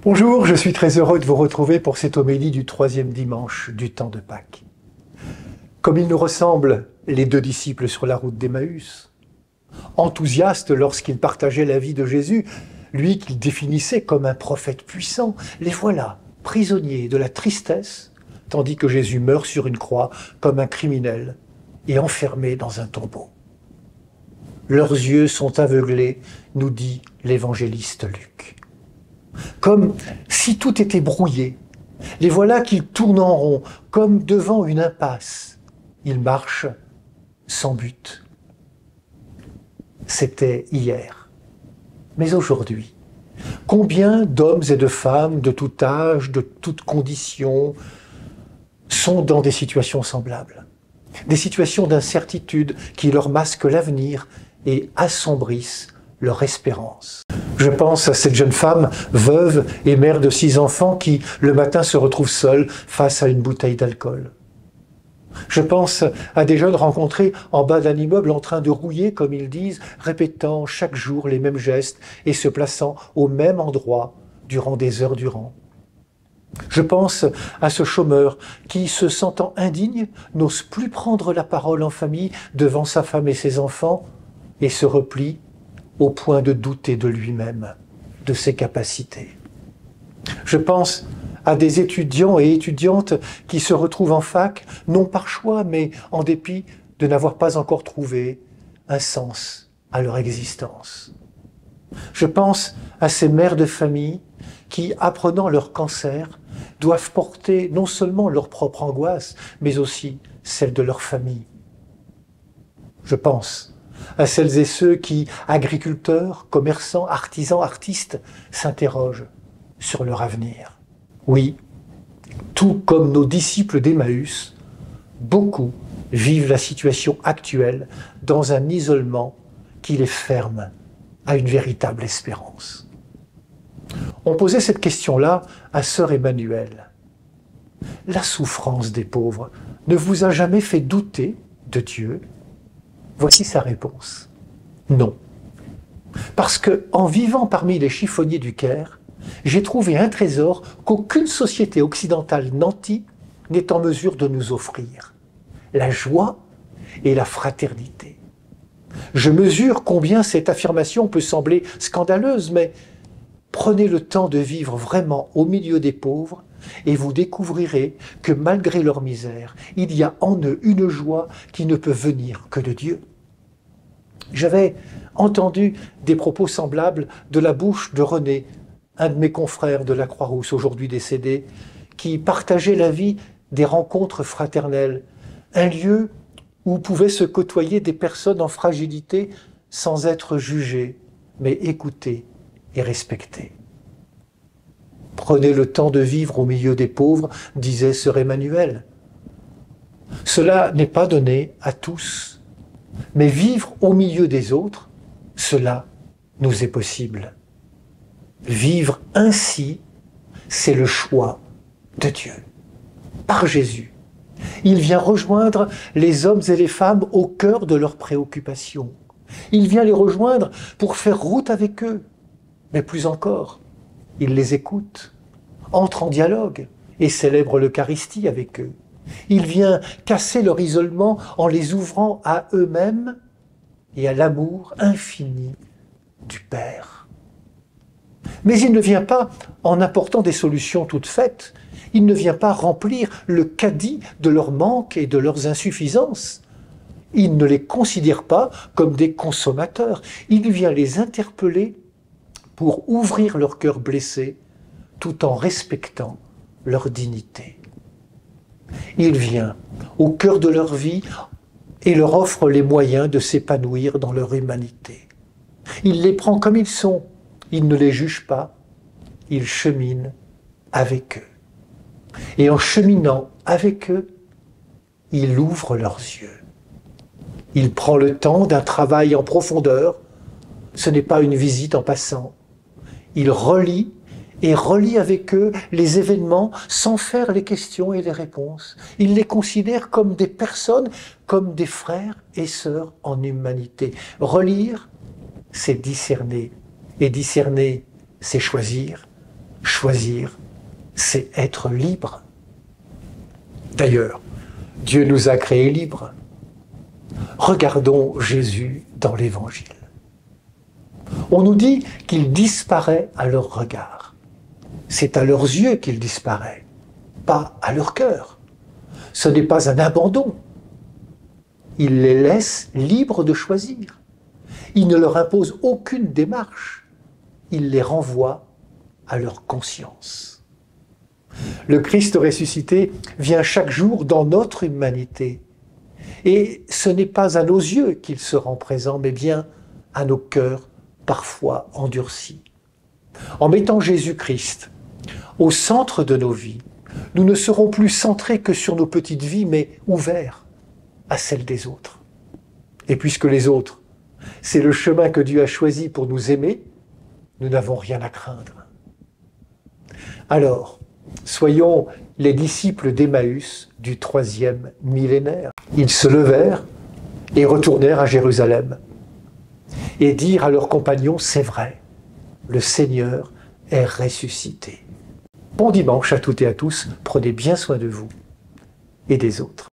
Bonjour, je suis très heureux de vous retrouver pour cette homélie du troisième dimanche du temps de Pâques. Comme ils nous ressemblent, les deux disciples sur la route d'Emmaüs, enthousiastes lorsqu'ils partageaient la vie de Jésus, lui qu'ils définissaient comme un prophète puissant, les voilà prisonniers de la tristesse, tandis que Jésus meurt sur une croix comme un criminel et enfermé dans un tombeau. Leurs yeux sont aveuglés, nous dit l'évangéliste Luc. Comme si tout était brouillé. Les voilà qu'ils tournent en rond, comme devant une impasse. Ils marchent sans but. C'était hier. Mais aujourd'hui, combien d'hommes et de femmes de tout âge, de toutes conditions, sont dans des situations semblables? Des situations d'incertitude qui leur masquent l'avenir et assombrissent leur espérance. Je pense à cette jeune femme, veuve et mère de 6 enfants, qui, le matin, se retrouve seule face à une bouteille d'alcool. Je pense à des jeunes rencontrés en bas d'un immeuble en train de rouiller, comme ils disent, répétant chaque jour les mêmes gestes et se plaçant au même endroit durant des heures durant. Je pense à ce chômeur qui, se sentant indigne, n'ose plus prendre la parole en famille devant sa femme et ses enfants et se replie au point de douter de lui-même, de ses capacités. Je pense à des étudiants et étudiantes qui se retrouvent en fac, non par choix, mais en dépit de n'avoir pas encore trouvé un sens à leur existence. Je pense à ces mères de famille qui, apprenant leur cancer, doivent porter non seulement leur propre angoisse, mais aussi celle de leur famille. Je pense à celles et ceux qui, agriculteurs, commerçants, artisans, artistes, s'interrogent sur leur avenir. Oui, tout comme nos disciples d'Emmaüs, beaucoup vivent la situation actuelle dans un isolement qui les ferme à une véritable espérance. On posait cette question-là à sœur Emmanuelle. La souffrance des pauvres ne vous a jamais fait douter de Dieu? Voici sa réponse. Non. Parce que, en vivant parmi les chiffonniers du Caire, j'ai trouvé un trésor qu'aucune société occidentale nantie n'est en mesure de nous offrir. La joie et la fraternité. Je mesure combien cette affirmation peut sembler scandaleuse, mais prenez le temps de vivre vraiment au milieu des pauvres et vous découvrirez que malgré leur misère, il y a en eux une joie qui ne peut venir que de Dieu. J'avais entendu des propos semblables de la bouche de René, un de mes confrères de la Croix-Rousse, aujourd'hui décédé, qui partageait la vie des rencontres fraternelles, un lieu où pouvaient se côtoyer des personnes en fragilité sans être jugées, mais écoutées et respectées. Prenez le temps de vivre au milieu des pauvres, disait sœur Emmanuelle. Cela n'est pas donné à tous, mais vivre au milieu des autres, cela nous est possible. Vivre ainsi, c'est le choix de Dieu, par Jésus. Il vient rejoindre les hommes et les femmes au cœur de leurs préoccupations. Il vient les rejoindre pour faire route avec eux. Mais plus encore, il les écoute, entre en dialogue et célèbre l'Eucharistie avec eux. Il vient casser leur isolement en les ouvrant à eux-mêmes et à l'amour infini du Père. Mais il ne vient pas en apportant des solutions toutes faites. Il ne vient pas remplir le caddie de leurs manques et de leurs insuffisances. Il ne les considère pas comme des consommateurs. Il vient les interpeller pour ouvrir leur cœur blessé tout en respectant leur dignité. Il vient au cœur de leur vie et leur offre les moyens de s'épanouir dans leur humanité. Il les prend comme ils sont, il ne les juge pas, il chemine avec eux. Et en cheminant avec eux, il ouvre leurs yeux. Il prend le temps d'un travail en profondeur, ce n'est pas une visite en passant. Il relit et relie avec eux les événements sans faire les questions et les réponses. Il les considère comme des personnes, comme des frères et sœurs en humanité. Relire, c'est discerner. Et discerner, c'est choisir. Choisir, c'est être libre. D'ailleurs, Dieu nous a créés libres. Regardons Jésus dans l'Évangile. On nous dit qu'il disparaît à leur regard. C'est à leurs yeux qu'il disparaît, pas à leur cœur. Ce n'est pas un abandon. Il les laisse libres de choisir. Il ne leur impose aucune démarche. Il les renvoie à leur conscience. Le Christ ressuscité vient chaque jour dans notre humanité. Et ce n'est pas à nos yeux qu'il se rend présent, mais bien à nos cœurs parfois endurcis. En mettant Jésus-Christ au centre de nos vies, nous ne serons plus centrés que sur nos petites vies, mais ouverts à celles des autres. Et puisque les autres, c'est le chemin que Dieu a choisi pour nous aimer, nous n'avons rien à craindre. Alors, soyons les disciples d'Emmaüs du 3e millénaire. Ils se levèrent et retournèrent à Jérusalem et dirent à leurs compagnons, c'est vrai, le Seigneur est ressuscité. Bon dimanche à toutes et à tous, prenez bien soin de vous et des autres.